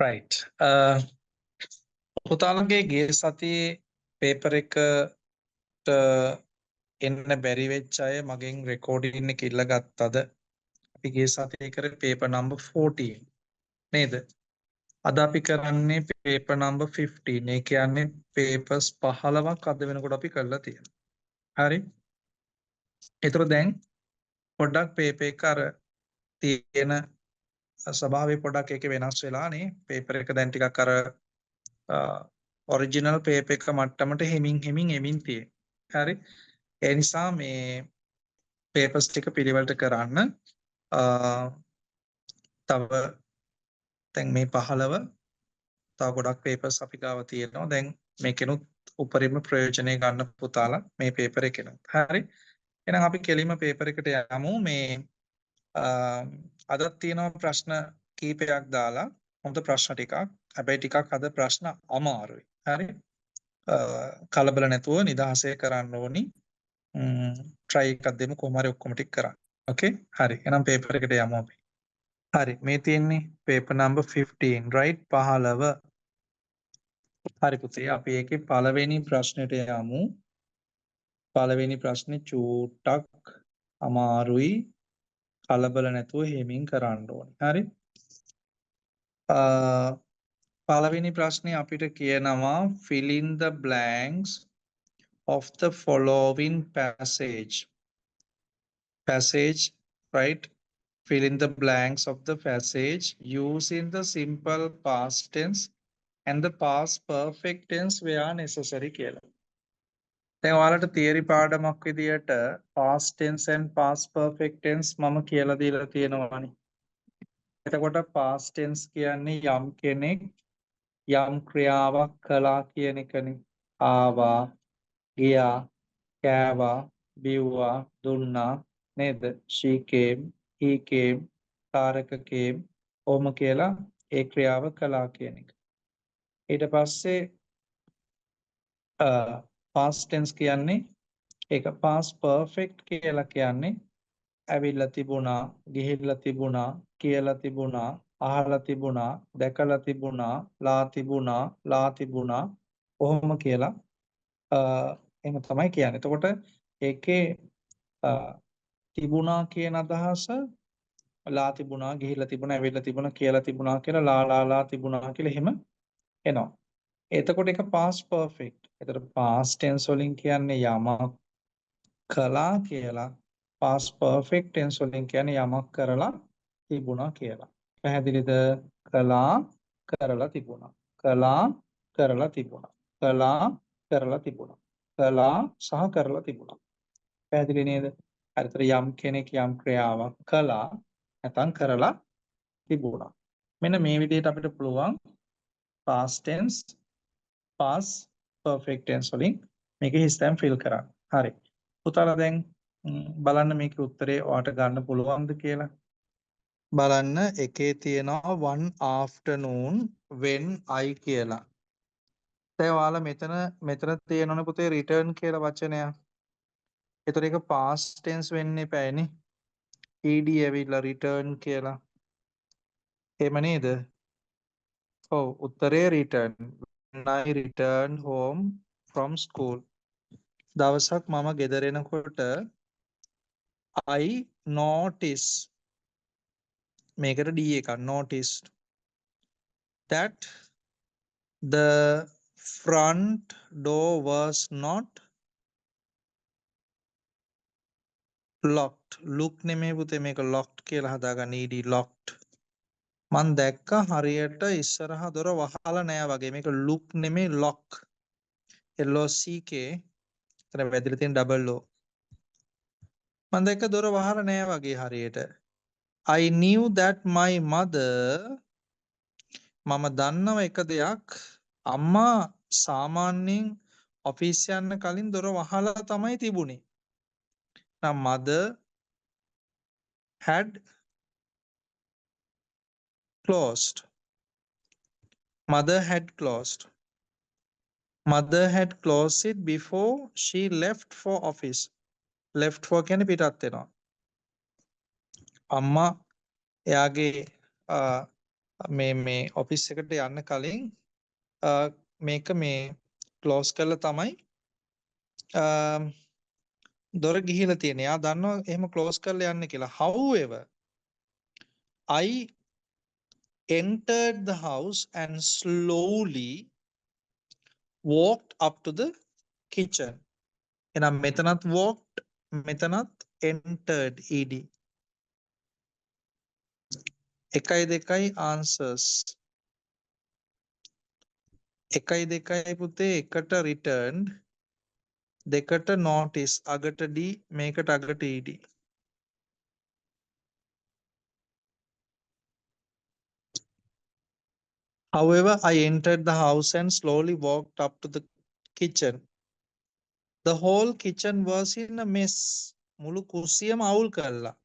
right. පුතාලගේ ගේ සතියේ paper එකට එන්න බැරි වෙච්ච අය මගෙන් රෙකෝඩින් එක ඉල්ලගත්තද? අපි ගේ සතියේ කරේ පේපර් නම්බර් 14 නේද? අද අපි කරන්නේ පේපර් නම්බර් 15. ඒ කියන්නේ පේපර්ස් 15ක් අද වෙනකොට අපි කරලා තියෙනවා. හරි. ඒතර දැන් පොඩ්ඩක් පේපර් එක අර තියෙන ස්වභාවය පොඩ්ඩක් ඒකේ වෙනස් වෙලානේ. පේපර් එක දැන් ටිකක් අර ඔරිජිනල් පේපර් එක මට්ටමට හෙමින් එමින් තියෙන්නේ. හරි. ඒ නිසා මේ පේපර්ස් ටික පිළිවෙලට කරන්න තව දැන් මේ 15 තව ගොඩක් පේපර්ස් අපි ගාව තියෙනවා. දැන් මේකෙනුත් උපරිම ප්‍රයෝජනය ගන්න පුතාලා මේ පේපර් එකෙනුත්. හරි. එහෙනම් අපි කෙලින්ම පේපර් එකට යමු. මේ අදත් තියෙනවා ප්‍රශ්න කීපයක් දාලා. හොඳ ප්‍රශ්න ටිකක්. හැබැයි ටිකක් අද ප්‍රශ්න අමාරුයි. හරි. කලබල නැතුව නිදහසේ කරන්න ඕනි. try එකක් දෙමු කොහොම හරි ඔක්කොම ටික කරන්න. okay හරි. එහෙනම් පේපර් එකට යමු අපි. හරි. මේ තියෙන්නේ paper number 15 right 15. හරි පුතේ අපි ඒකේ පළවෙනි ප්‍රශ්නෙට යමු. පළවෙනි ප්‍රශ්නේ චූට්ටක් අමාරුයි. කලබල නැතුව හිමින් කරන්න ඕනේ. හරි. පළවෙනි ප්‍රශ්නේ අපිට කියනවා fill in the blanks of the following passage. Passage, right? Fill in the blanks of the passage using the simple past tense and the past perfect tense where necessary කියලා. දැන් ඔයාලට තියරි පාඩමක් විදියට past tense and past perfect tense මම කියලා දීලා තියෙනවානේ. එතකොට past tense කියන්නේ යම් කෙනෙක් යම් ක්‍රියාවක් කළා කියන එකනේ. ආවා, ගියා, කෑවා, බිව්වා, දුන්නා නේද? she came, he came, කාරක came ඔහොම කියලා ඒ ක්‍රියාව කළා කියන එක. ඊට පස්සේ past tense කියන්නේ ඒක past perfect කියලා කියන්නේ ඇවිල්ලා තිබුණා, ගිහිල්ලා තිබුණා, කියලා තිබුණා, අහලා තිබුණා, දැකලා තිබුණා, ලා තිබුණා ඔහොම කියලා එහෙම තමයි කියන්නේ. එතකොට ඒකේ තිබුණා කියන අදහස ලා තිබුණා, ගිහිල්ලා තිබුණා, ඇවිල්ලා තිබුණා, කියලා තිබුණා කියලා ලා තිබුණා කියලා එහෙම එනවා. එතකොට ඒක past perfect. එතකොට past tense වලින් කියන්නේ යමක් කළා කියලා. past perfect tense වලින් කියන්නේ යමක් කරලා තිබුණා කියලා. පැහැදිලිද? කළා කරලා තිබුණා. කළා කරලා තිබුණා. කළා කරලා තිබුණා. කළා සහ කරලා තිබුණා. පැහැදිලි නේද? හරිතර යම් කෙනෙක් යම් ක්‍රියාවක් කළා නැත්නම් කරලා තිබුණා. මෙන්න මේ විදිහට අපිට පුළුවන් past tense past perfect tense වලින් මේක හිස්තැන් fill කරන්න. හරි. පුතාලා දැන් බලන්න මේකේ උත්තරේ ඔයාට ගන්න පුළුවන්ද කියලා. බලන්න එකේ තියෙනවා one afternoon when I කියලා. දැන් ඔයාලා මෙතන තියෙනවනේ පුතේ return කියලා වචනයක්. ඒතර ඒක past tense වෙන්න එපානේ. ed ඇවිල්ලා return කියලා. එහෙම නේද? ඔව් උත්තරේ return. When I returned home from school. දවසක් මම ගෙදර එනකොට I notice මේකට D එකක් noticed that the front door was not locked. look නෙමෙයි පුතේ මේක locked කියලා හදාගන්න ed locked. මං දැක්ක හරියට ඉස්සරහා දොර වහලා නෑ වගේ. මේක look නෙමෙයි lock. LOCK එතන වැදිලා තියෙන double O. මං දැක්ක දොර වහලා නෑ වගේ හරියට. I knew that my mother මම දන්නව එක දෙයක් අම්මා සාමාන්‍යයෙන් ඔෆිස් යන්න කලින් දොර වහලා තමයි තිබුණේ. නම් mother had closed. Mother had closed. Mother had closed it before she left for office. Left for කියන්නේ පිටත් වෙනවා. අම්මා එයාගේ මේ ඔෆිස් එකට යන්න කලින් මේක මේ ක්ලෝස් කරලා තමයි දොර ගිහිලා තියෙන්නේ. යා දන්නවා එහෙම ක්ලෝස් කරලා යන්න කියලා. However, I entered the house and slowly walked up to the kitchen. එහෙනම් මෙතනත් walked, මෙතනත් entered ed. 1 2 answers. 1 2 පුතේ එකට returned, දෙකට notice, අගට d, මේකට අගට ed. However, I entered the house and slowly walked up to the kitchen. The whole kitchen was in a mess. මුළු කුස්සියම අවුල් කරලා.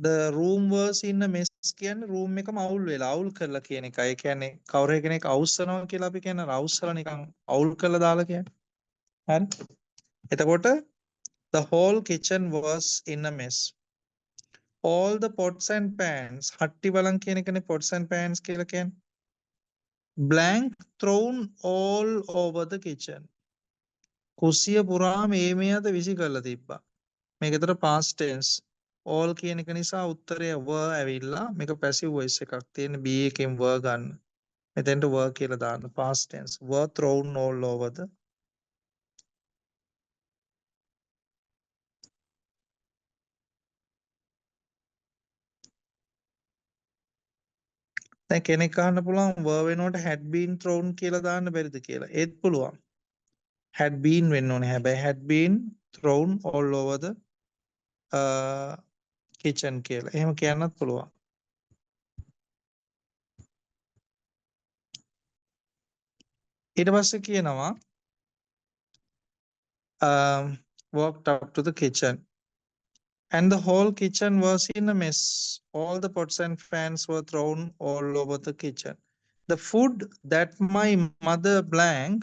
The room was in a mess කියන්නේ room එකම අවුල් වෙලා අවුල් කරලා කියන එකයි. ඒ කියන්නේ කවුරු කෙනෙක් අවුස්සනවා කියලා අපි කියන අවුස්සලා නිකන් අවුල් කරලා දාලා කියන්නේ. හරි. එතකොට the whole kitchen was in a mess. All the pots and pans හට්ටි බලන් කියන එකනේ pots and pans කියලා කියන්නේ. Blank thrown all over the kitchen. කුස්සිය පුරාම ඒ මෙයාද විසි කරලා තිබ්බා. මේකතර past tense. all කියන එක නිසා උත්තරය were ඇවිල්ලා මේක passive voice එකක් තියෙන be එකෙන් were ගන්න. මෙතෙන්ට were කියලා දාන්න past tense. were thrown all over the. දැන් කෙනෙක් අහන්න පුළුවන් were වෙනකොට had been thrown කියලා දාන්න බැරිද කියලා. ඒත් පුළුවන්. had been වෙන්න ඕනේ. හැබැයි had been thrown all over the kitchen කියලා. එහෙම කියන්නත් පුළුවන්. ඊට පස්සේ කියනවා walked up to the kitchen and the whole kitchen was in a mess. All the pots and pans were thrown all over the kitchen. The food that my mother blank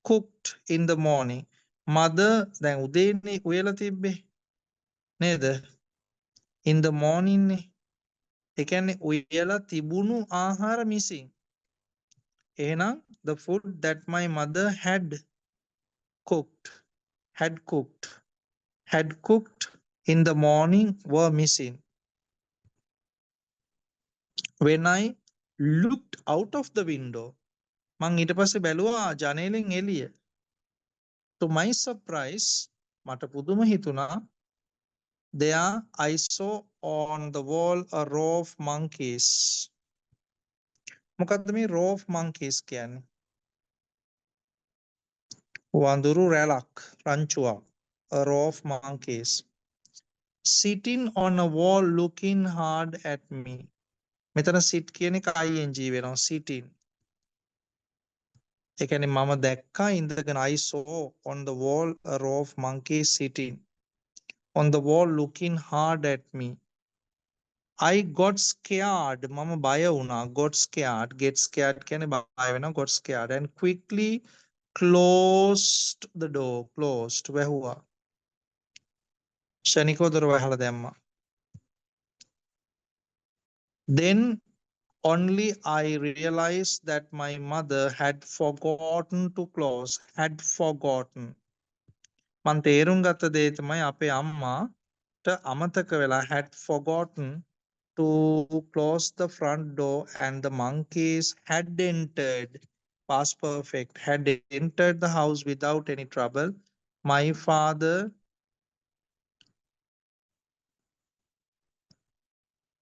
cooked in the morning. Mother දැන් උදේනේ උයලා තිබ්බේ නේද? In the morning නේ. ඒ කියන්නේ උයලා තිබුණු ආහාර missing. එහෙනම් the food that my mother had cooked in the morning were missing. When I looked out of the window, මං ඊට පස්සේ බැලුවා ජනේලෙන් එළිය. To my surprise, මට පුදුම හිතුණා. There I saw on the wall a row of monkeys. මොකද්ද මේ row of monkeys කියන්නේ? වඳුරු රැලක්, රංචුවක්. A row of monkeys. Sitting on a wall looking hard at me. මෙතන sit කියන එක ing වෙනවා sitting. ඒ කියන්නේ මම දැක්කා ඉඳගෙන I saw on the wall a row of monkeys sitting on the wall looking hard at me. I got scared. මම බය වුණා. Got scared. Get scared කියන්නේ බය වෙනවා. Got scared and quickly closed the door. Closed. වැහුවා. ශනිකව දොර වහලා දැම්මා. Then only I realized that my mother had forgotten to close. Had forgotten. මං තේරුම් ගත්ත දේ තමයි අපේ අම්මාට අමතක වෙලා had forgotten to close the front door and the monkeys had entered. Past perfect. Had entered the house without any trouble. My father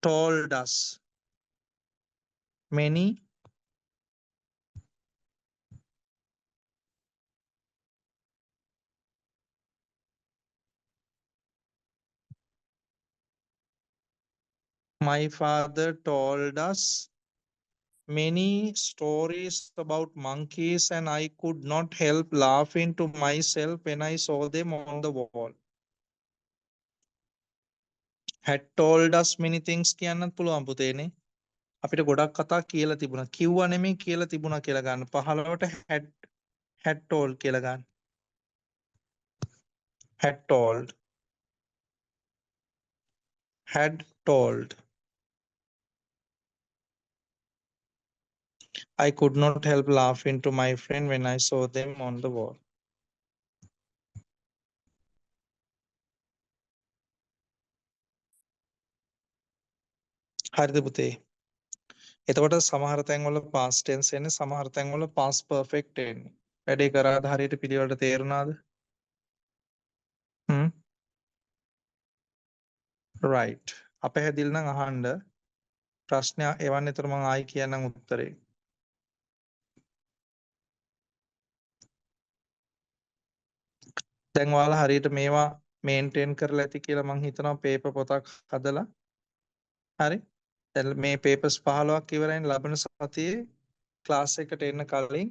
told us many My father told us many stories about monkeys and I could not help laughing to myself when I saw them on the wall. Had told us many things කියන්නත් පුළුවන් පුතේනේ. අපිට ගොඩක් කතා කියලා තිබුණා. කිව්වා නෙමෙයි කියලා තිබුණා කියලා ගන්න. 15ට had told කියලා ගන්න. Had told. Had told. I could not help laughing to my friend when I saw them on the wall. හරිද පුතේ? එතකොට සමහර තැන්වල past tense එන්නේ සමහර තැන්වල past perfect එන්නේ. වැඩේ කරාද හරියට පිළිවෙලට තේරුණාද? හ්ම් right. අපැහැදිලි නම් අහන්න ප්‍රශ්න එවන්න එතකොට මම ආයි කියන්නම් උත්තරේ. දැන් ඔයාලා හරියට මේවා මේන්ටේන් කරලා ඇති කියලා මං හිතනවා පේපර් පොතක් හදලා. හරි? දැන් මේ පේපර්ස් 15ක් ඉවරයින් ලබන සතියේ ක්ලාස් එකට එන්න කලින්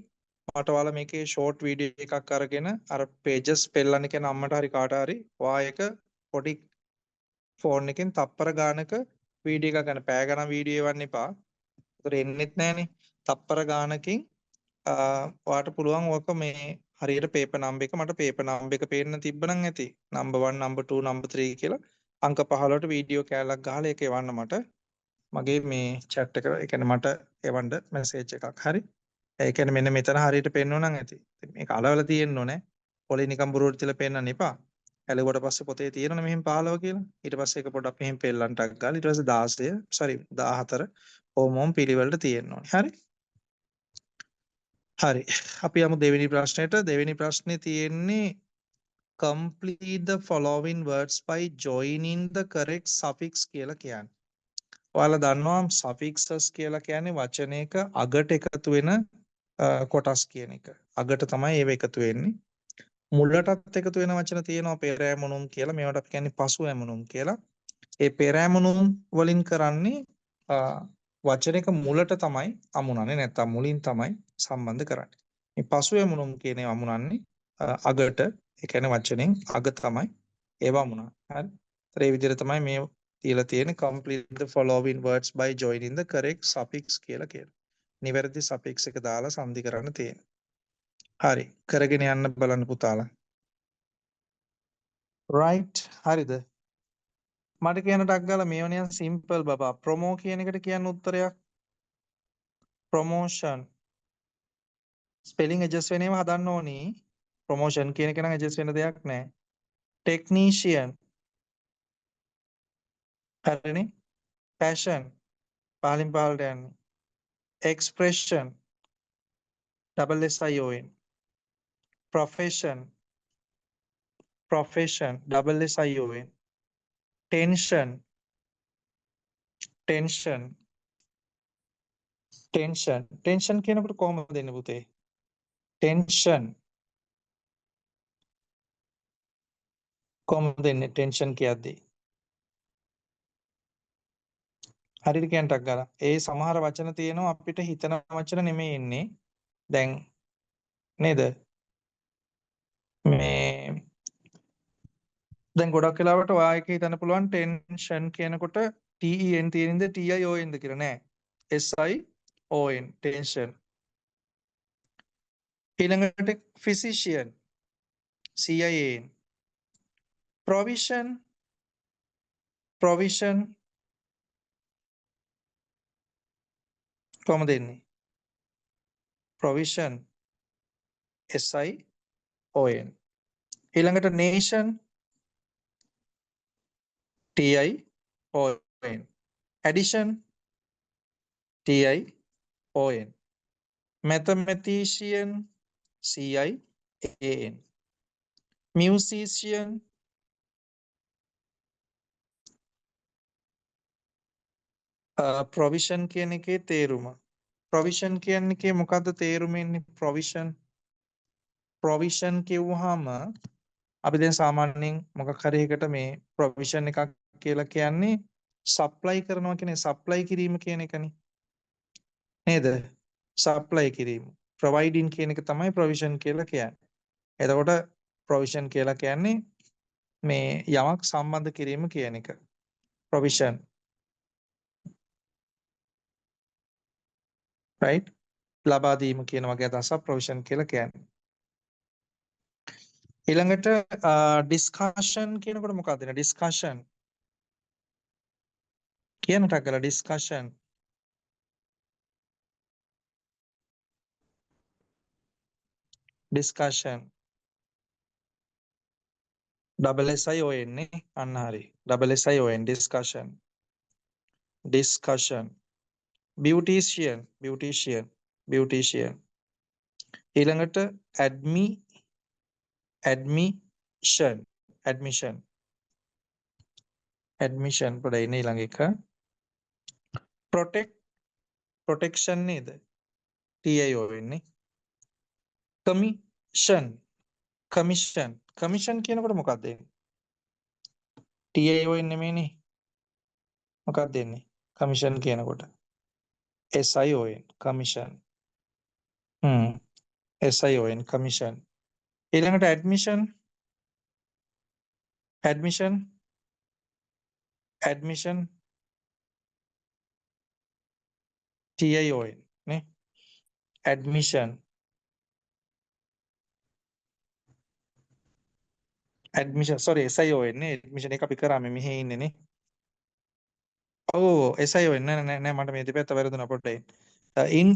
මට ඔයාලා මේකේ ෂෝට් වීඩියෝ එකක් අරගෙන අර පේජස් පෙන්නන්න කියන අම්මට හරි කාට හරි ඔයා එක පොඩි ෆෝන් එකෙන් තප්පර ගානක වීඩියෝ එකක් ගන්න. පැය ගණන් වීඩියෝ එවන්න එපා. ඒතර එන්නෙත් නැහනේ. තප්පර ගානකින් ඔයාට පුළුවන් ඕක මේ හරියට පේපර් නම්බර් එක මට පේපර් නම්බර් එක පේන්න තිබ්බනම් ඇති. නම්බර් 1 නම්බර් 2 නම්බර් 3 කියලා අංක 15ට වීඩියෝ කෑල්ලක් ගහලා ඒක එවන්න මට මගේ මේ chat එක ඒ කියන්නේ මට එවන්න මැසේජ් එකක්. හරි? ඒ කියන්නේ මෙන්න මෙතන හරියට පෙන්වන්නම් ඇති. මේක අලවලා තියෙන්න ඕනේ. පොලේ නිකන් බොරුවට තියලා පෙන්නන්න එපා. ඇලුවට පස්සේ පොතේ තියෙනවනේ මෙහෙම 15 කියලා. ඊට පස්සේ ඒක පොඩ්ඩක් මෙහෙම පෙල්ලන්ටක් ගාලා ඊට පස්සේ 16 sorry 14 ඕමෝම් පිළිවෙලට තියෙන්න ඕනේ. හරි? හරි. අපි යමු දෙවෙනි ප්‍රශ්නෙට. දෙවෙනි ප්‍රශ්නේ තියෙන්නේ complete the following words by joining the correct suffix කියලා කියන්නේ. ඔයාලා දන්නවා suffixes කියලා කියන්නේ වචනයක අගට එකතු වෙන කොටස් කියන එක. අගට තමයි ඒව එකතු වෙන්නේ. මුලටත් එකතු වෙන වචන තියෙනවා පෙර ඇමුණුම් කියලා. මේවට අපි කියන්නේ පසු ඇමුණුම් කියලා. ඒ පෙර ඇමුණුම් වලින් කරන්නේ වචනයක මුලට තමයි අමුණන්නේ නැත්නම් මුලින් තමයි සම්බන්ධ කරන්නේ. මේ පසු ඇමුණුම් කියන ඒවා අමුණන්නේ අගට. ඒ කියන්නේ වචනෙන් අග තමයි ඒවා අමුණන්නේ. හරි. ඒ විදිහට තමයි මේ තියලා තියෙන්නේ complete the following words by joining the correct suffix කියලා කියනවා. නිවැරදි suffix එක දාලා සන්ධි කරන්න තියෙනවා. හරි. කරගෙන යන්න බලන්න පුතාලා. right හරිද? මට කියන්න ටක් ගාලා මේව නිකන් simple බබා. promo කියන එකට කියන්න උත්තරයක්. promotion ස්පෙලිං ඇඩ්ජස්ට් වෙන ඒවා හදන්න ඕනි. ප්‍රොමෝෂන් කියන එක නම් ඇඩ්ජස්ට් වෙන දෙයක් නෑ. ටෙක්නීෂියන් හරිනේ. පැෂන් පහලින් පහලට යන්නේ. Expression SSION. Profession SSION. Tension tension කියනකොට කොහොමද දෙන්නේ පුතේ? ටෙන්ෂන් කොහොමද දෙන්නේ ටෙන්ෂන් කියද්දී? හරියට කියන්න ටක් ගාලා. ඒ සමහර වචන තියෙනවා අපිට හිතන වචන නෙමෙයි එන්නේ. දැන් නේද? මේ දැන් ගොඩක් වෙලාවට ඔයා එක හිතන්න පුළුවන් ටෙන්ෂන් කියනකොට TEN තියෙනින්ද TION ද කියලා නෑ. SION tension. ඊළඟට physician CIAN. provision කොහොමද එන්නේ? provision SION. ඊළඟට nation TION. addition TION. mathematician CIAN. musician provision කියන එකේ තේරුම. provision කියන්නේ කේ මොකද්ද තේරුම එන්නේ? provision කිව්වහම අපි දැන් සාමාන්‍යයෙන් මොකක් හරි එකකට මේ provision එකක් කියලා කියන්නේ supply කරනවා කියන්නේ supply කිරීම කියන එකනේ. නේද? supply කිරීම. providing කියන එක තමයි provision කියලා කියන්නේ. එතකොට provision කියලා කියන්නේ මේ යමක් සම්බන්ධ කිරීම කියන එක. provision. right? ලබා දීම කියන වගේ අදහසක් provision කියලා කියන්නේ. ඊළඟට discussion කියනකොට මොකක්ද? discussion කියනට කළ discussion discussion double SION නේ අන්න හරි double SION discussion discussion beautician beautician beautician ඊළඟට admission admission admission පොඩ ඉන්නේ ඊළඟ එක protect protection නේද TIO වෙන්නේ commission commission commission කියනකොට මොකක්ද එන්නේ TIO නෙමෙයිනේ මොකක්ද එන්නේ commission කියනකොට SION commission SION commission ඊළඟට admission admission admission TION නේ admission admission sorry SION නේ admission එක අපි කරාමේ මෙහි ඉන්නේ නේ ඔව් SION නෑ මට මේ දෙපැත්ත වැරදුනා පොඩ්ඩයි in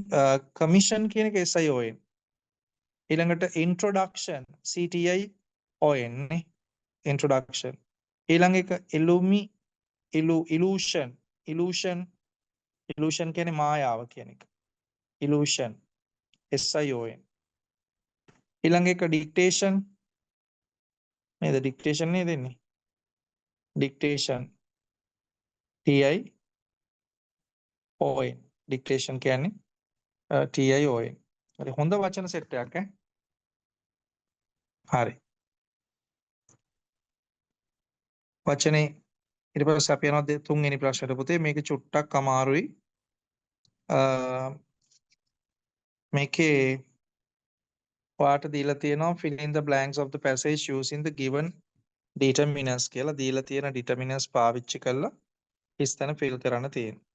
commission කියන එක SION ඊළඟට introduction CTION නේ introduction ඊළඟ එක illusion illusion කියන්නේ මායාව කියන එක illusion SION ඊළඟ එක dictation නේද dictation නේද එන්නේ dictation TION dictation කියන්නේ TION හරි හොඳ වචන සෙට් එකක් හරි වචනේ ඊට පස්සේ අපි යනවා තුන්වෙනි ප්‍රශ්නෙට පුතේ මේක චුට්ටක් අමාරුයි මේකේ ඔයාට දීලා තියෙනවා fill in the blanks of the passage using the given determinants කියලා දීලා තියෙන determinants පාවිච්චි කරලා ඉස්තන fill කරන්න තියෙනවා.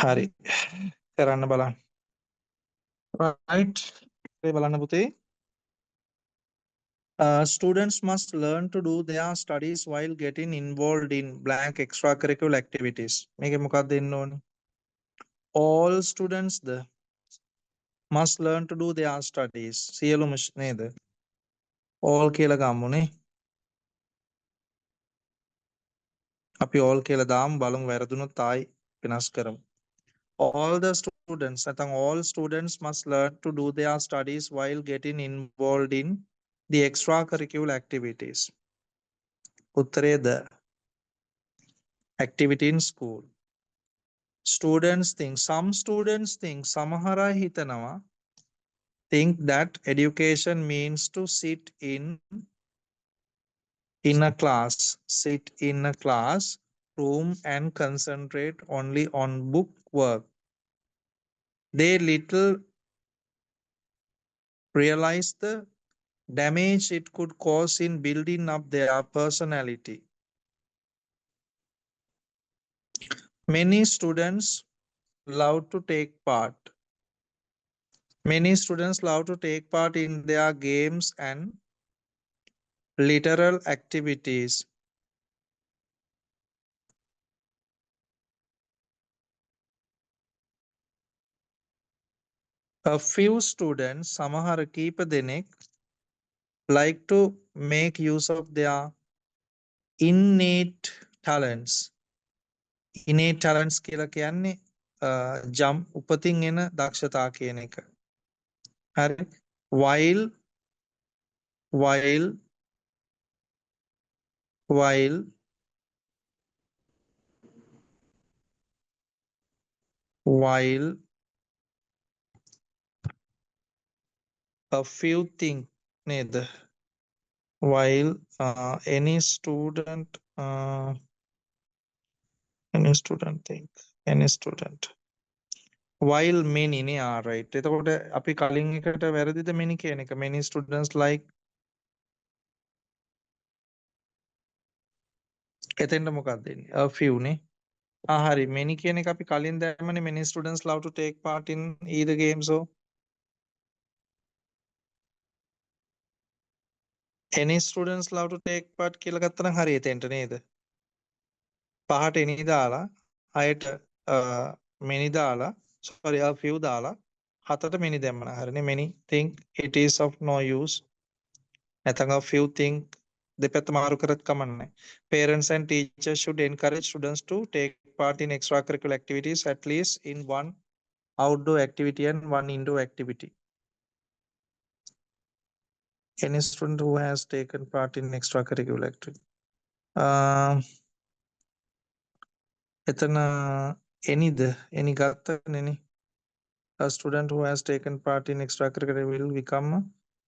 හරි. කරන්න බලන්න. right. ඒ බලන්න පුතේ. Students must learn to do their studies while getting involved in blank extracurricular activities. මේකේ මොකක්ද දෙන්න ඕනේ? All students must learn to do their studies. සියලුම නේද? all කියලා ගමුනේ. අපි all කියලා දාමු බලමු වැරදුනොත් ආයි වෙනස් කරමු. All the students නැත්නම් all students must learn to do their studies while getting involved in the extracurricular activities. උත්තරේ the activity in school. Students think සමහර අය හිතනවා think that education means to sit in a class room and concentrate only on book work. They little realize the damage it could cause in building up their personality. Many students love to take part in their games and literal activities. A few students, සමහර කීප දෙනෙක්, like to make use of their innate talents. Innate talents කියලා කියන්නේ උපතින් එන දක්ෂතා කියන එක. හරි. while a few think ned while any student while many ne are right එතකොට අපි කලින් එකට වැරදිද many කියන එක many students like එතෙන්ට මොකක්ද දෙන්නේ a few නේ හරි many කියන එක අපි කලින් දැම්මනේ many students love to take part in either games or any students love to take part කියලා ගත්තා නම් හරි එතෙන්ට නේද පහට any දාලා හයට many දාලා sorry a few දාලා හතට many දැම්මන හරිනේ many think it is of no use නැත්නම් a few think දෙපැත්ත මාරු කරත් කමන්නේ parents and teachers should encourage students to take part in extracurricular activities at least in one outdoor activity and one indoor activity. Any student who has taken part in extracurricular activity. එතන anyද any ගත්තනේ a student who has taken part in extracurricular will become a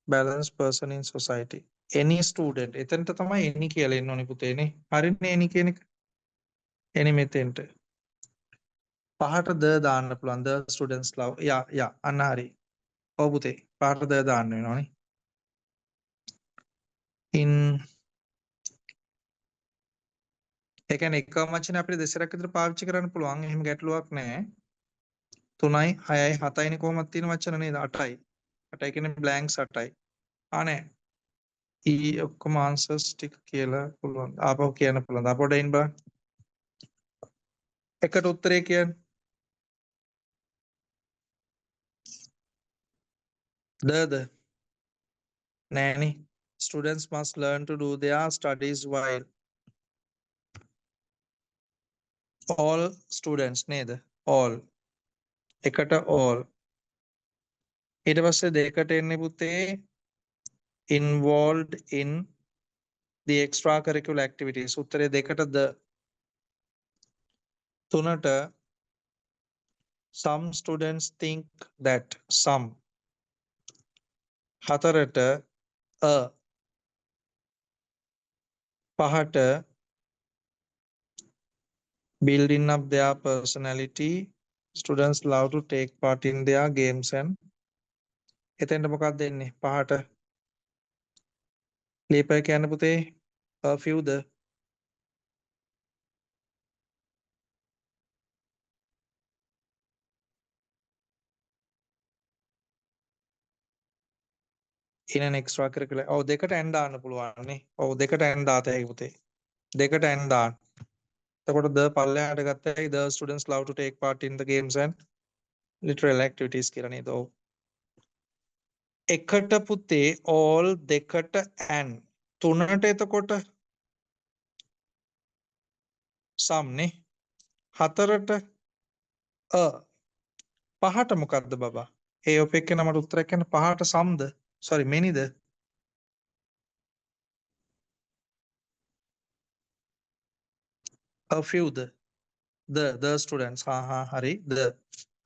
balanced person in society. Any student එතනට තමයි any කියලා එන්න ඕනේ පුතේනේ. හරිනේ any කියන එක. any මෙතෙන්ට. පහට ද දාන්න පුළුවන් the students love. යා අන්න හරි. ඔව් පුතේ. පහට ද දාන්න වෙනවනේ. in ඒ කියන්නේ එකම වචනේ අපිට දෙසරක් විතර පාවිච්චි කරන්න පුළුවන්. එහෙම ගැටලුවක් නැහැ. 3යි 6යි 7යිනේ කොහොමද තියෙන වචන නේද 8යි 8යි කියන්නේ බ්ලැන්ක්ස් 8යි ආනේ ඔක්කොම ආන්සර්ස් ටික කියලා පුළුවන් ආපහු කියන්න පුළුවන් අපොඩ ඉන්න බලන්න එකට උත්තරේ කියන්න ද නෑනේ students must learn to do their studies while all students නේද all එකට all ඊට පස්සේ දෙකට එන්නේ පුතේ involved in the extracurricular activities උත්තරේ දෙකට ද තුනට some students think that some හතරට a පහට building up their personality students love to take part in their games and එතෙන්ට මොකක්ද දෙන්නේ පහට ලියපෑ කියන්න පුතේ a few the in an extracurricular ඔව් දෙකට and දාන්න පුළුවන් නේ ඔව් දෙකට and දාත හැකි පුතේ දෙකට and දාන්න එතකොට the පල්ලෙහාට ගත්ත හැකි the students love to take part in the games and literal activities කියලා නේද ඔව් එකට පුතේ all දෙකට and තුනට එතකොට some නේ හතරට a පහට මොකද්ද බබා ඒ ඔපෙක්ක නමට උත්තරයක් කියන්න පහට සම්ද sorry manyද a few the students ha hari the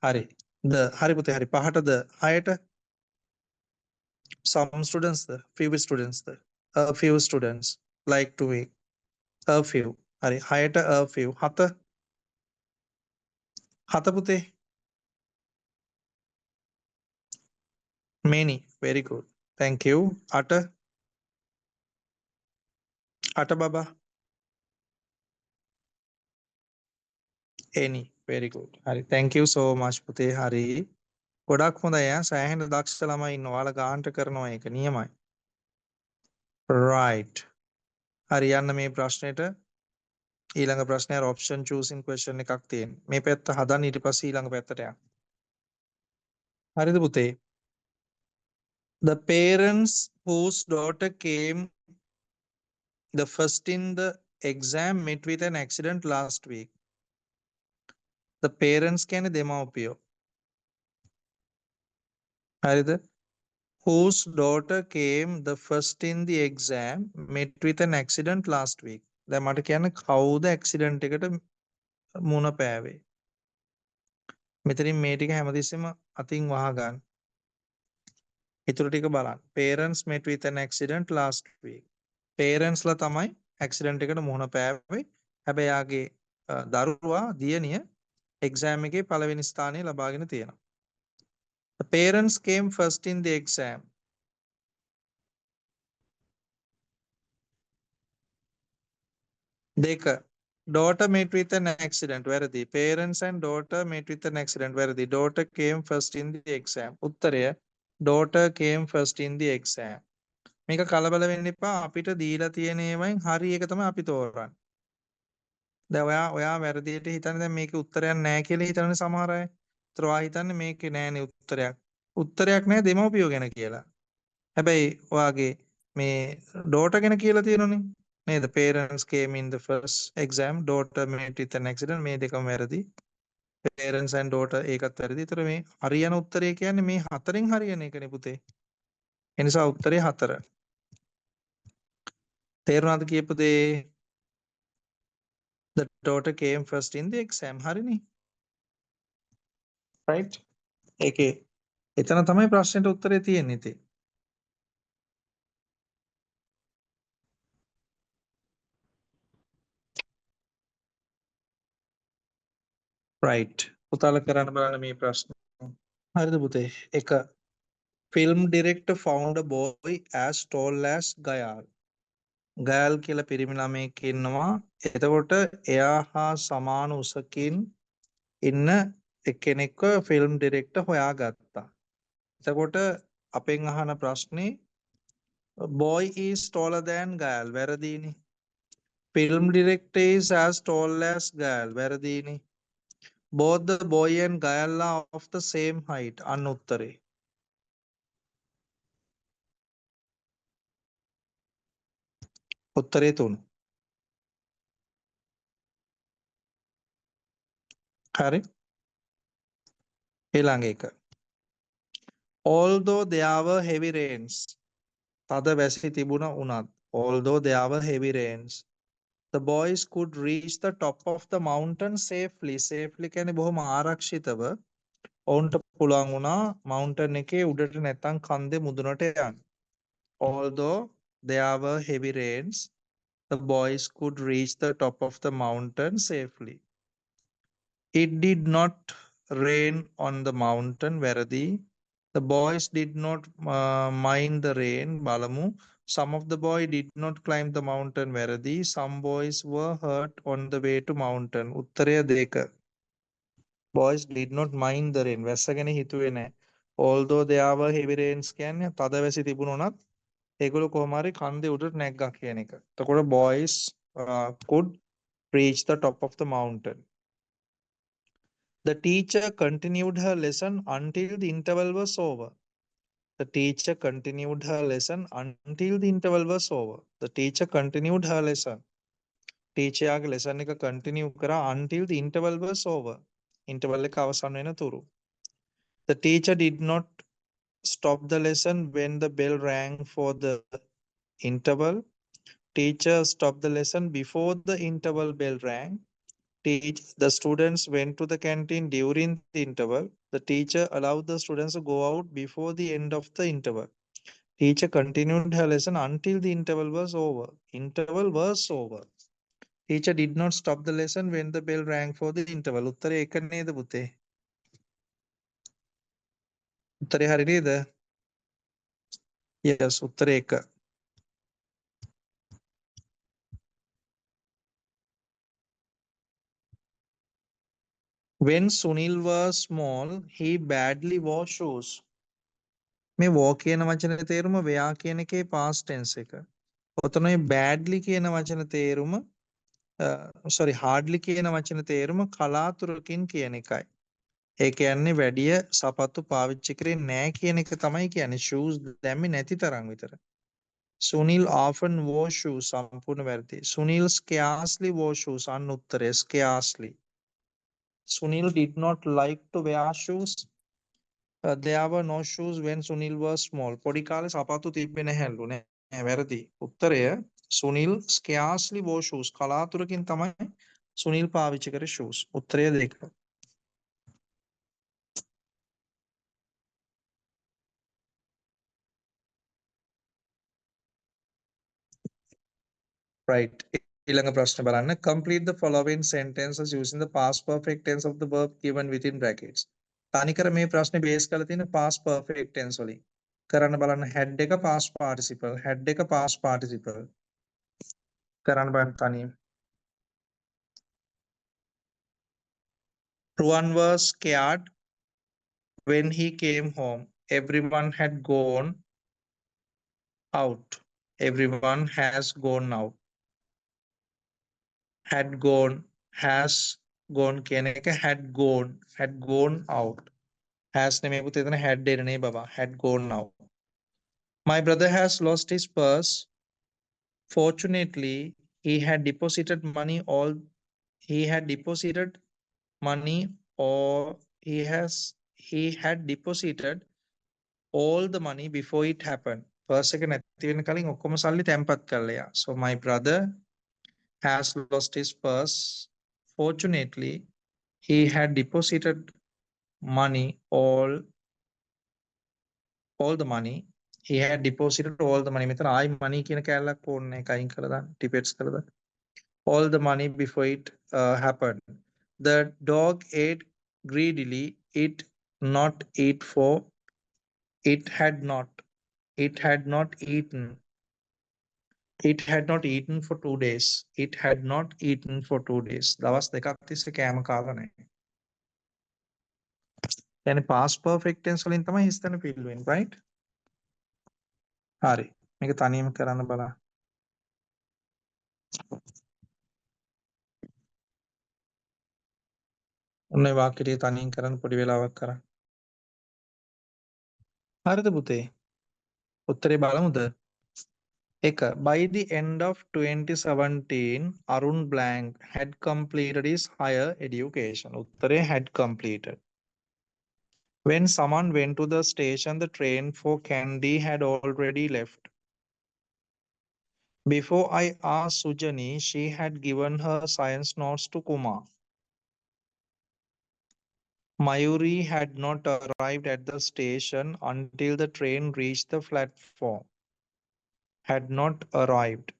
hari පුතේ hari පහට the හයට some students the few students the a few students like to be a few hari හයට a few හත පුතේ many very good thank you අට බබා any very good hari thank you so much පුතේ hari ගොඩක් හොඳයි ඈ සෑහෙන දක්ෂ ළමයි ඉන්නවා ඔයාලා ගාන්ට කරනවා ඒක නියමයි right හරි යන්න මේ ප්‍රශ්නෙට ඊළඟ ප්‍රශ්නේ අර option choosing question එකක් තියෙනවා මේ පැත්ත හදන්න ඊට පස්සේ ඊළඟ පැත්තට යන්න හරිද පුතේ the parents whose daughter came the first in the exam met with an accident last week the parents කියන්නේ දෙමව්පියෝ හරිද whose daughter came the first in the exam met with an accident last week දැන් මට කියන්න කවුද accident එකට මුණ පෑවේ මෙතනින් මේ ටික හැමතිස්සෙම අතින් වහ ගන්න ඊටු ටික බලන්න parents met with an accident last week parents ලා තමයි accident එකට මුණ පෑවේ හැබැයි යාගේ දරුවා දියණිය exam එකේ පළවෙනි ස්ථානය ලබාගෙන තියෙනවා the parents came first in the exam දෙක daughter met with an accident වැරදි parents and daughter met with an accident වැරදි daughter came first in the exam උත්තරය daughter came first in the exam මේක කලබල වෙන්න එපා අපිට දීලා තියෙන ඒවායින් හරි එක තමයි අපි තෝරන්නේ දැන් ඔයා වැරදියට හිතන්නේ දැන් මේකේ උත්තරයක් නැහැ කියලා හිතන්නේ සමහර අය ඒතර ඔයා හිතන්නේ මේකේ නෑනේ උත්තරයක්. උත්තරයක් නෑ දෙමව්පියෝ ගැන කියලා. හැබැයි ඔයාගේ මේ daughter ගැන කියලා තියෙනවනේ. නේද? Parents came in the first exam, daughter met with an accident. මේ දෙකම වැරදි. Parents and daughter ඒකත් වැරදි. ඒතර මේ හරියන උත්තරය කියන්නේ මේ හතරෙන් හරියන එකනේ පුතේ. ඒ නිසා උත්තරේ 4. තේරුණාද කියපු දේ? The daughter came first in the exam. හරිනේ. right? ඒකේ එතන තමයි ප්‍රශ්නෙට උත්තරේ තියෙන්නේ ඉතින්. right. පුතාලා කරන්න බලන්න මේ ප්‍රශ්න. හරිද පුතේ? 1. Film director found a boy as tall as Gayal. ගයල් කියලා පිරිමි ළමයෙක් ඉන්නවා. එතකොට එයා හා සමාන උසකින් ඉන්න එක්කෙනෙක්ව ෆිල්ම් ඩිරෙක්ටර් හොයාගත්තා. එතකොට අපෙන් අහන ප්‍රශ්නේ boy is taller than ගයල් වැරදීනේ. film director is as tall as ගයල් වැරදීනේ. both the boy and ගයල් are of the same height. අන්න උත්තරේ. උත්තරේ 3. හරි. ඊළඟ එක. although there were heavy rains. තද වැසි තිබුණ උනත්. although there were heavy rains. The boys could reach the top of the mountain safely. Safely කියන්නේ බොහොම ආරක්ෂිතව ඔවුන්ට පුළුවන් වුණා mountain එකේ උඩට නැත්තම් කන්දේ මුදුනට යන්න. Although there were heavy rains, the boys could reach the top of the mountain safely. It did not rain on the mountain. වැරදි. The boys did not mind the rain. බලමු. Some of the boys did not climb the mountain. වැරදි. Some boys were hurt on the way to mountain. උත්තරය 2. Boys did not mind the rain. වැස්ස ගැන හිතුවේ නැහැ. Although there were heavy rains කියන්නේ තද වැසි තිබුණොත් ඒගොල්ලෝ කොහොම හරි කන්දේ උඩට නැග්ගා කියන එක. එතකොට boys could reach the top of the mountain. The teacher continued her lesson until the interval was over. The teacher continued her lesson until the interval was over. The teacher continued her lesson. Teacher යාගේ lesson එක continue කරා until the interval was over. Interval එක අවසන් වෙන තුරු. The teacher did not stop the lesson when the bell rang for the interval. Teacher stopped the lesson before the interval bell rang. The students went to the canteen during the interval. The teacher allowed the students to go out before the end of the interval. Teacher continued her lesson until the interval was over. Interval was over. Teacher did not stop the lesson when the bell rang for the interval. උත්තරේ 1 නේද පුතේ? උත්තරේ හරි නේද? Yes, උත්තරේ 1. When Sunil was small, he badly wore shoes. මේ wore කියන වචනේ තේරුම wear කියන එකේ past tense එක. ඔතනයි badly කියන වචන තේරුම sorry hardly කියන වචන තේරුම කලාතුරකින් කියන එකයි. ඒ කියන්නේ වැඩිය සපත්තු පාවිච්චි කරේ නැහැ කියන එක තමයි කියන්නේ. shoes දැම්මේ නැති තරම් විතර. Sunil often wore shoes. සම්පූර්ණ වැරදි. Sunil scarcely wore shoes. අන්න උත්තරය scarcely. Sunil did not like to wear shoes. There were no shoes when Sunil was small. පොඩි කාලේ සපත්තු තිබ්බේ නැහැලු නෑ. වැරදි. උත්තරය Sunil scarcely wore shoes. කලාතුරකින් තමයි Sunil පාවිච්චි කරේ shoes. උත්තරය 2. right. ඊළඟ ප්‍රශ්න බලන්න. Complete the following sentences using the past perfect tense of the verb given within brackets. තනිකර මේ ප්‍රශ්නේ බේස් කරලා තියෙන past perfect tense වලින්. කරන්න බලන්න had එක past participle, had එක past participle. කරන්න බලන්න තනියම. Ruan was scared when he came home. Everyone had gone out. Everyone has gone out. Had gone, has gone කියන එක had gone out. has නෙමෙයි පුතේ එතන had එන්නේ නේ බබා. had gone out. My brother has lost his purse. Fortunately, he had deposited money or he had deposited all the money before it happened. Purse එක නැති වෙන කලින් ඔක්කොම සල්ලි තැන්පත් කරලා යා. So my brother has lost his purse. Fortunately, he had deposited money all the money. He had deposited all the money. මෙතන ආයි money කියන කැලලක් ඕනේ නැහැ. කයින් කරලා දාන්න. ටිපෙට්ස් කරලා දාන්න. All the money before it happened. The dog ate greedily. Not eat for it had not it had not eaten It had not eaten for 2 days. It had not eaten for 2 days. දවස් දෙකක් තිස්සේ කෑම කාලා නැහැ. يعني past perfect tense වලින් තමයි හිස් තැන fill වෙන්නේ, right? හරි. මේක තනියම කරන්න බලන්න. ඔන්න ඒ වාක්‍ය ටික තනියෙන් කරන්න පොඩි වෙලාවක් කරන්න. හරිද පුතේ? උත්තරේ බලමුද? By the end of 2017, Arun Blank had completed his higher education. Uttare had completed. When someone went to the station, the train for Kandy had already left. Before I asked Sujani, she had given her science notes to Kumar. Mayuri had not arrived at the station until the train reached the platform. Had not arrived.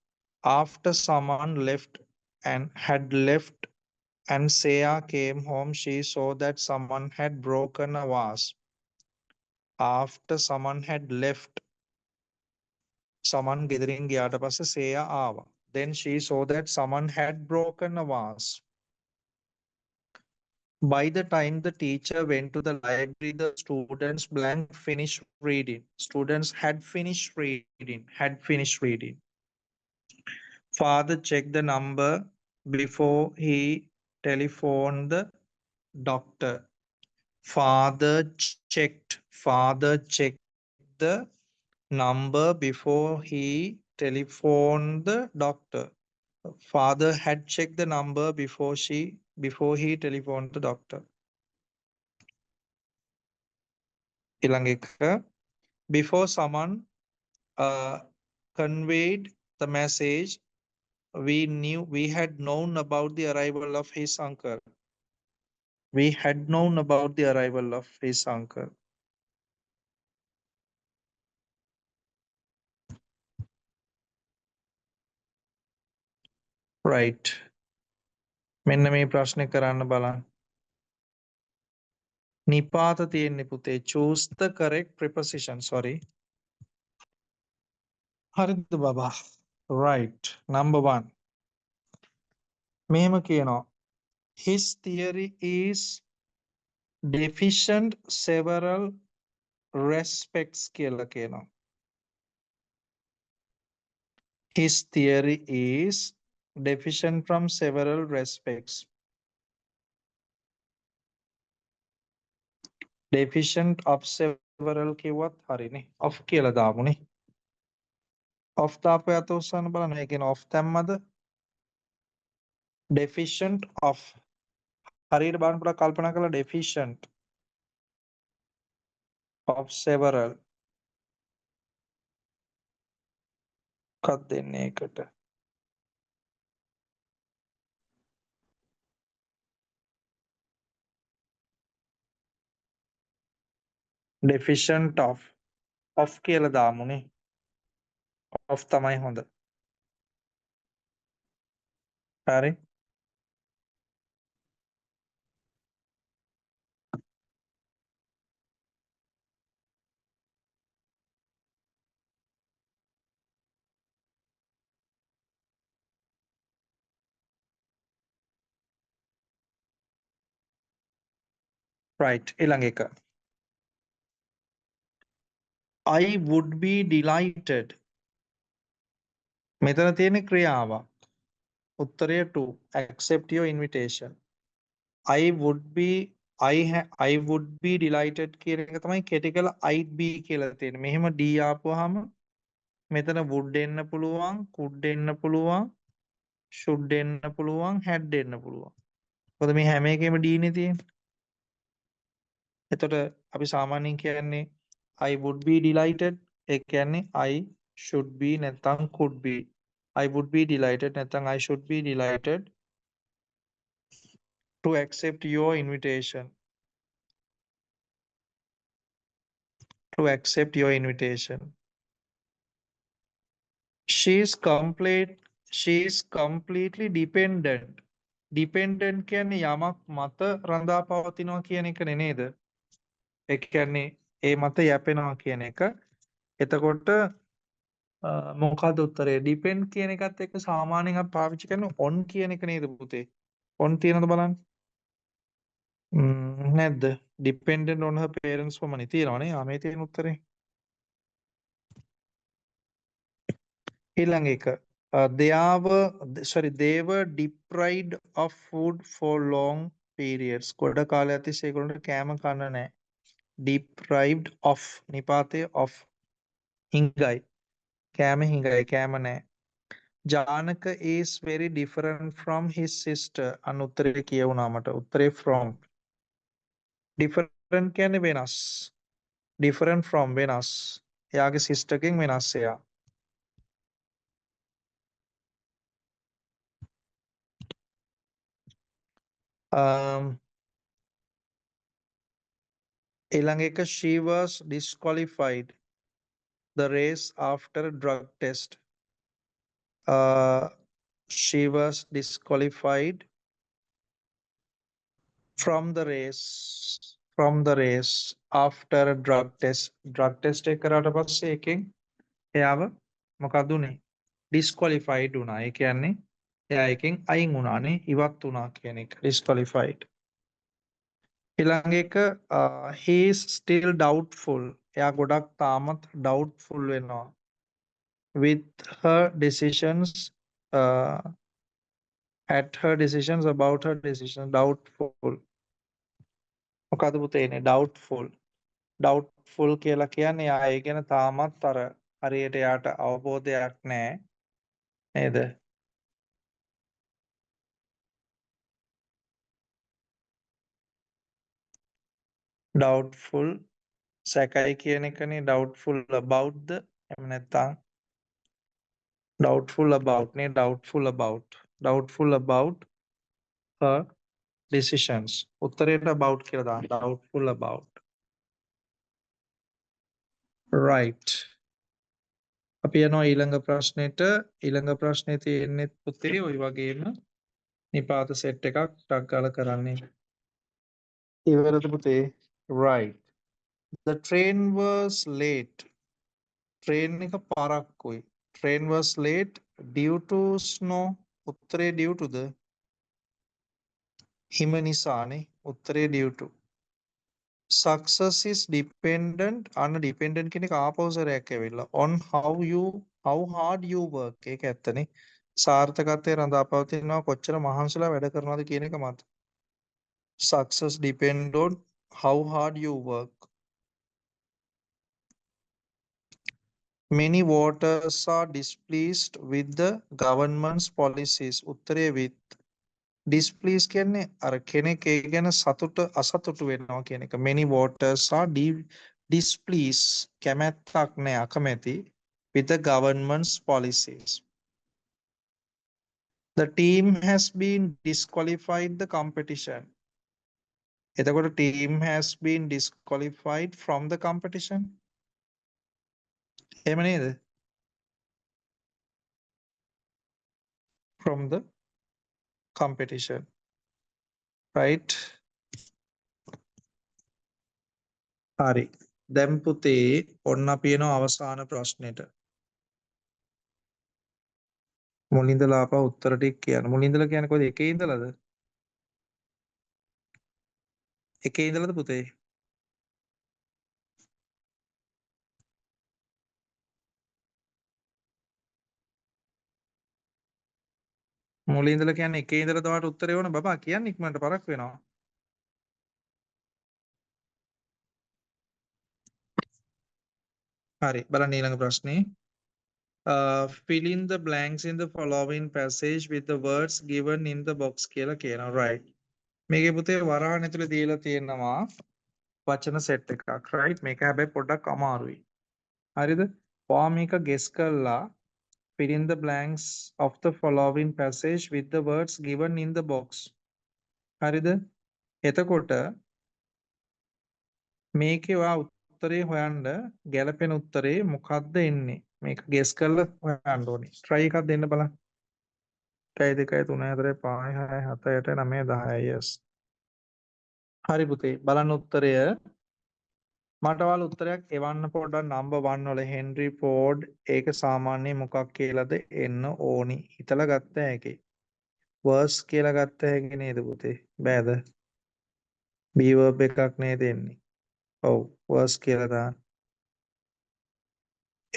After someone left and Seya came home, she saw that someone had broken a vase. After someone had left, someone ගෙදරින් ගියාට පස්සේ Seya ආවා. Then she saw that someone had broken a vase. By the time the teacher went to the library, the students had finished reading. Father checked the number before he telephoned the doctor. Father checked the number before he telephoned the doctor. Father had checked the number before he telephoned the doctor. ඊළඟ එක, before someone conveyed the message, we had known about the arrival of his uncle. We had known about the arrival of his uncle. Right. මෙන්න මේ ප්‍රශ්නේ කරන්න බලන්න. නිපාත තියෙන්නේ පුතේ. Choose the correct preposition. Sorry. හරිද බබා? Right. Number 1. මෙහෙම කියනවා. His theory is deficient several respects කියලා කියනවා. His theory is deficient from several respects. Deficient of several කිව්වත් හරිනේ. Of කියලා දාමුනේ. Of දාපු යට උස්සන්න බලන්න. ඒ කියන්නේ of දැම්මද? Deficient of. හරියට බලන්න පුතා කල්පනා කරලා deficient of several. කත් දෙන්නේ එකට. Deficient of කියලා දාමුනේ. Of තමයි හොඳ. හරි. Right. ඊළඟ එක. I would be delighted. මෙතන තියෙන ක්‍රියාවක්. උත්තරය 2. Accept your invitation. I would be I would be delighted කියන එක තමයි කෙටි කරලා I'd be කියලා තියෙන්නේ. මෙහෙම D ආපුවාම මෙතන would එන්න පුළුවන්, could එන්න පුළුවන්, should එන්න පුළුවන්, had එන්න පුළුවන්. මොකද මේ හැම එකෙම D නේ තියෙන්නේ. එතකොට අපි සාමාන්‍යයෙන් කියන්නේ I would be delighted ඒ කියන්නේ I should be නැත්නම් could be. I would be delighted නැත්නම් I should be delighted to accept your invitation. To accept your invitation. She is complete. She is completely dependent. Dependent කියන්නේ යමක් මත රඳා පවතිනවා කියන එකනේ නේද? ඒ කියන්නේ ඒ මත යැපෙනවා කියන එක. එතකොට මොකක්ද උත්තරේ? depend කියන එකත් එක්ක සාමාන්‍යයෙන් අපි පාවිච්චි කරන on කියන එක නේද පුතේ? on තියෙනවද බලන්න? නැද්ද? dependent on her parents කොමනේ තියෙනවනේ. මේ තියෙන උත්තරේ. ඊළඟ එක they were deprived of food for long periods. ගොඩ කාලයක් තිස්සේ ඒගොල්ලන්ට කෑම කන්න නැහැ. deprived of නිපාතේ of හිඟයි. කෑම හිඟයි කෑම නැහැ. Janaka is very different from his sister. අන්න උත්තරේ කියවුණා මට. උත්තරේ from. different කියන්නේ වෙනස්. different from වෙනස්. එයාගේ sister කෙන් වෙනස් එයා. ඊළඟ එක she was disqualified the race after drug test. She was disqualified from the race after a drug test. drug test එක කරාට පස්සේ එකෙන් එයාව මොකක්ද උනේ? disqualified වුණා. ඒ කියන්නේ එයා එකෙන් අයින් වුණානේ, ඉවත් වුණා කියන එක. disqualified. ඊළඟ එක he is still doubtful. එයා ගොඩක් තාමත් doubtful වෙනවා. with her decisions uh, at her decisions about her decision doubtful. මොකද පුතේනේ doubtful. doubtful කියලා කියන්නේ එයා ඒ ගැන තාමත් අර හරියට එයාට අවබෝධයක් නැහැ නේද? doubtful සැකයි කියන එකනේ doubtful about the එහෙම නැත්නම් doubtful about නේ doubtful about her decisions. උත්තරේට about කියලා දාන්න. doubtful about. right. අපි යනවා ඊළඟ ප්‍රශ්නෙට. ඊළඟ ප්‍රශ්නේ තියෙන්නේ පුතේ ওই වගේම නිපාත සෙට් එකක් ටක් ගාලා කරන්නේ. ඉවරද පුතේ? right. The train was late. train එක පරක්කුයි. train was late due to snow. උත්තරේ due to the හිම නිසානේ. උත්තරේ due to. success is dependent අන්න dependent කියන එක ආපෝසරයක් ඇවිල්ලා on how hard you work. ඒක ඇත්තනේ. සාර්ථකත්වයේ රඳා පවතිනවා කොච්චර මහන්සිලා වැඩ කරනවද කියන එක මත. success depend on how hard you work. Many voters are displeased with the government's policies. උත්තරේ with. displeased කියන්නේ අර කෙනෙක් ඒ ගැන අසතුටු වෙනවා කියන එක. many voters are displeased කැමැත්තක් නැහැ අකමැති with the government's policies. The team has been disqualified the competition. එතකොට team has been disqualified from the competition. එහෙම නේද? from the competition. right. හරි. දැන් පුතේ ඔන්න අපි එනවා අවසාන ප්‍රශ්නෙට. මුලින්දලා ආපහු උත්තර ටික කියන්න. මුලින්දලා කියන්නේ කොහෙද? එකේ ඉඳලාද? එකේ ඉඳලාද පුතේ? මුලින්දලා කියන්නේ එකේ ඉඳලා තවට උත්තරේ ඕන බබා කියන්න ඉක්මනට පරක් වෙනවා. හරි බලන්න ඊළඟ ප්‍රශ්නේ. Fill in the blanks in the following passage with the words given in the box කියලා කියනවා. right. මේකේ පුතේ වරහන් ඇතුලේ දීලා තියෙනවා වචන සෙට් එකක්. right. මේක හැබැයි පොඩ්ඩක් අමාරුයි. හරිද? ඔයා මේක guess කරලා fill in the blanks of the following passage with the words given in the box. හරිද? එතකොට මේකේ ඔයා උත්තරේ හොයන්න ගැළපෙන උත්තරේ මොකක්ද එන්නේ? මේක guess කරලා හොයන්න ඕනේ. try එකක් දෙන්න බලන්න. 1 2 3 4 5 6 7 8 9 10 yes. හරි පුතේ බලන්න උත්තරය. මට ඔයාලා උත්තරයක් එවන්න පොඩ්ඩක් නම්බර් 1 වල හෙන්රි ෆෝඩ් ඒක සාමාන්‍ය මොකක් කියලාද එන්න ඕනි. හිතලා ගත්ත හැකි. words කියලා ගත්ත හැකි නේද පුතේ? බෑද? be verb එකක් නේද එන්නේ. ඔව් words කියලා දාන්න.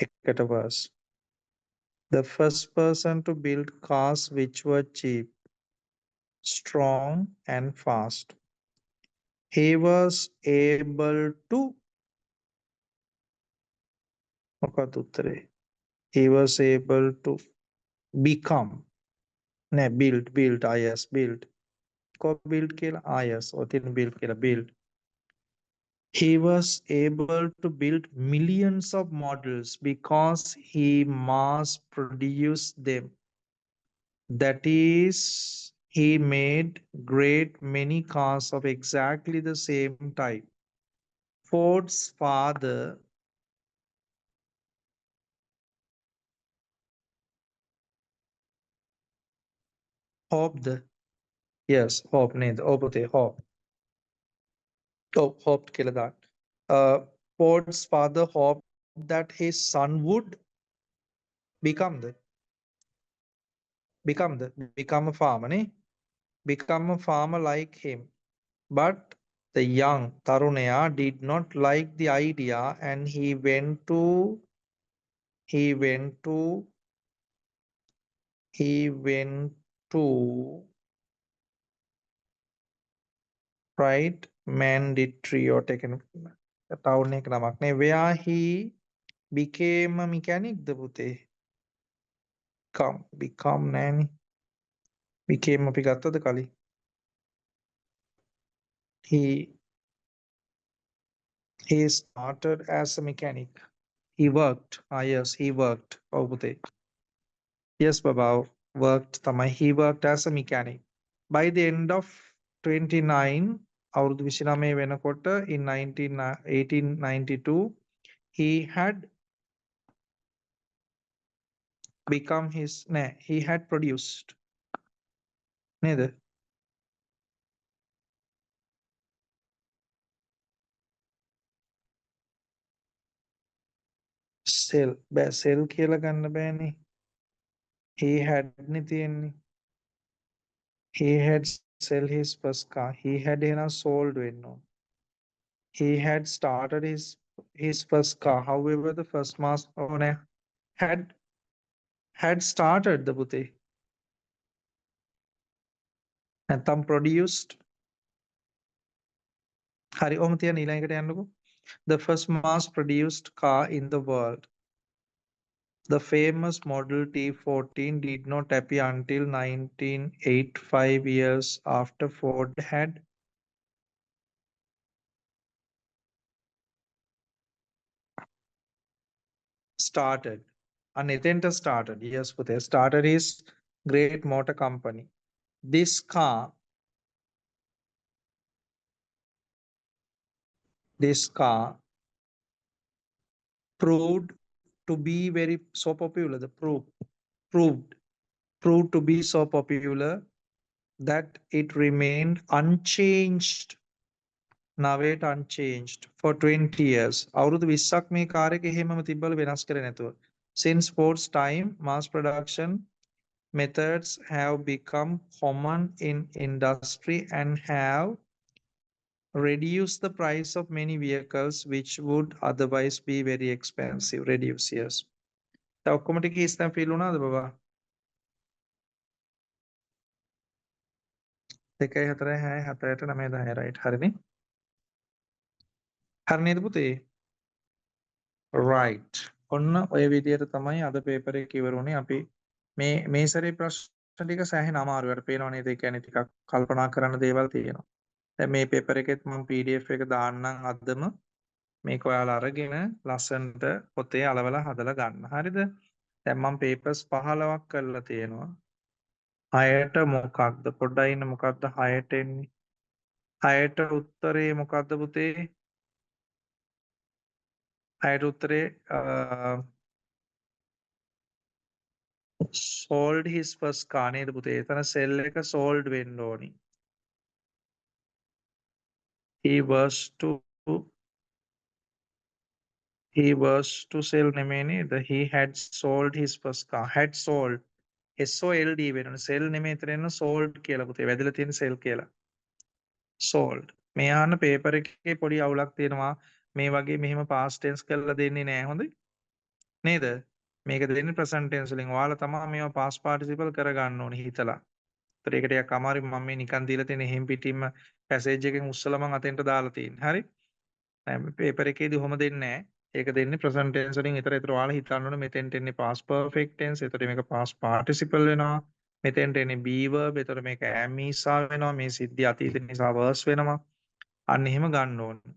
එකට words. The first person to build cars which were cheap, strong and fast. He was able to මොකක්ද උත්තරේ? He was able to become නෑ build yes build කො build කියලා yes ඔතන build කියලා build. He was able to build millions of models because he mass produced them. That is, he made great many cars of exactly the same type. Ford's father hoped, yes, hope නේද? ඔව් පුතේ hope. Oh, hoped කියලා දාන්න. Ford's father hoped that his son would become become a farmer, නේ? Become a farmer like him. But the young Tarunaya did not like the idea and he went to right mandatory or taken town එක නමක් නේ where he became a mechanic ද පුතේ become නෑනේ became අපි ගත්තද කලින් he started as a mechanic. He worked. Yes, he worked. ඔව් පුතේ. Yes, Baba. Worked තමයි. He worked as a mechanic. By the end of 29 අවුරුදු 29 වෙනකොට in 1892 he had become his he had produced නේද? sell කියලා ගන්න බෑනේ. he had නේ තියෙන්නේ. he had sell his first car. he had එන sold වෙන්න ඕන. He had started his first car. However, the first mass owner had started the පුතේ. නැත්තම් produced. හරි ඔහොම තියන්න ඊළඟට යන්නකෝ. The first mass produced car in the world. The famous Model T14 did not appear until 1985 years after Ford had started. And එතෙන්ට started. Yes, පුතේ. Started his great motor company. This car proved to be very so popular. Proved to be so popular that it remained unchanged. For 20 years. අවුරුදු 20ක් මේ car එක එහෙමම තිබ්බල වෙනස් කරේ නැතුව. Since Ford's time, mass production methods have become common in industry and have reduced the price of many vehicles which would otherwise be very expensive. Reduce, yes. දැන් ඔක්කොම ටික ඉස්සෙන් ෆීල් වුණාද බබා? 2 4 6 7 8 9 10 right හරිනේ. හරි නේද පුතේ? right. ඔන්න ඔය විදිහට තමයි අද පේපර් එක ඉවරුනේ. අපි මේ සැරේ ප්‍රශ්න ටික සෑහෙන අමාරුයි. අර පේනව නේද? ඒ කියන්නේ ටිකක් කල්පනා කරන්න දේවල් තියෙනවා. දැන් මේ පේපර් එකෙත් මම PDF එක දාන්නම් අදම. මේක ඔයාලා අරගෙන ලස්සනට පොතේ අලවලා හදලා ගන්න. හරිද? දැන් මම පේපර්ස් 15ක් කරලා තියෙනවා. 6ට මොකක්ද? පොඩ්ඩයි ඉන්න මොකක්ද 6ට එන්නේ? 6ට උත්තරේ මොකක්ද පුතේ? 6ට උත්තරේ sold his first car නේද පුතේ? එතන sell එක sold වෙන්න ඕනි. he was to sell නෙමෙයි නේද? he had sold his first car. had sold SOLD වෙනවනේ. sell නෙමෙයි එතන එන්න sold කියලා පුතේ. වැදලා තියෙන sell කියලා. sold. මේ අහන්න පේපර් එකේ පොඩි අවුලක් තියෙනවා. මේ වගේ මෙහෙම past tense කරලා දෙන්නේ නැහැ හොඳයි. නේද? මේක දෙන්නේ present tense වලින්. ඔයාලා තමයි මේවා past participle කරගන්න ඕනේ හිතලා. ඒතර ඒක ටිකක් අමාරුයි. මම මේ නිකන් දීලා තියෙන එහෙම් පිටින්ම පැසේජ් එකෙන් උස්සලා මම අතෙන්ට දාලා තියෙන්නේ. හරි? නෑ පේපර් එකේදී ඔහොම දෙන්නේ නැහැ. ඒක දෙන්නේ present tense වලින් විතර. ඒතර ඔයාලා හිතන්න ඕනේ මෙතෙන්ට එන්නේ past perfect tense. ඒතර මේක past participle වෙනවා. මෙතෙන්ට එන්නේ be verb. ඒතර මේක am is වෙනවා. මේ සිද්ධිය අතීත නිසා was වෙනවා. අන්න එහෙම ගන්න ඕනේ.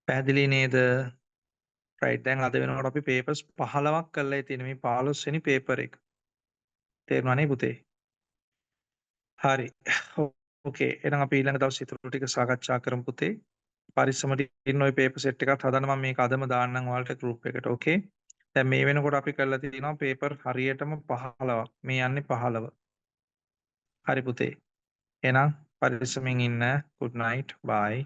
පැහැදිලි නේද? right දැන් අද වෙනකොට අපි papers 15ක් කරලා තියෙන මේ 15 වෙනි paper එක. තේරුණා නේ පුතේ? හරි. ඕකේ. එහෙනම් අපි ඊළඟ දවසේ ඊටු ටික සාකච්ඡා කරමු පුතේ. පරිස්සමට ඉන්න ওই paper set එකත් හදන්න මම මේක අදම දාන්නම් ඔයාලට group එකට. ඕකේ. දැන් මේ වෙනකොට අපි කරලා තියෙනවා paper හරියටම 15ක්. මේ යන්නේ 15. හරි පුතේ. එහෙනම් පරිස්සමින් ඉන්න. good night. bye.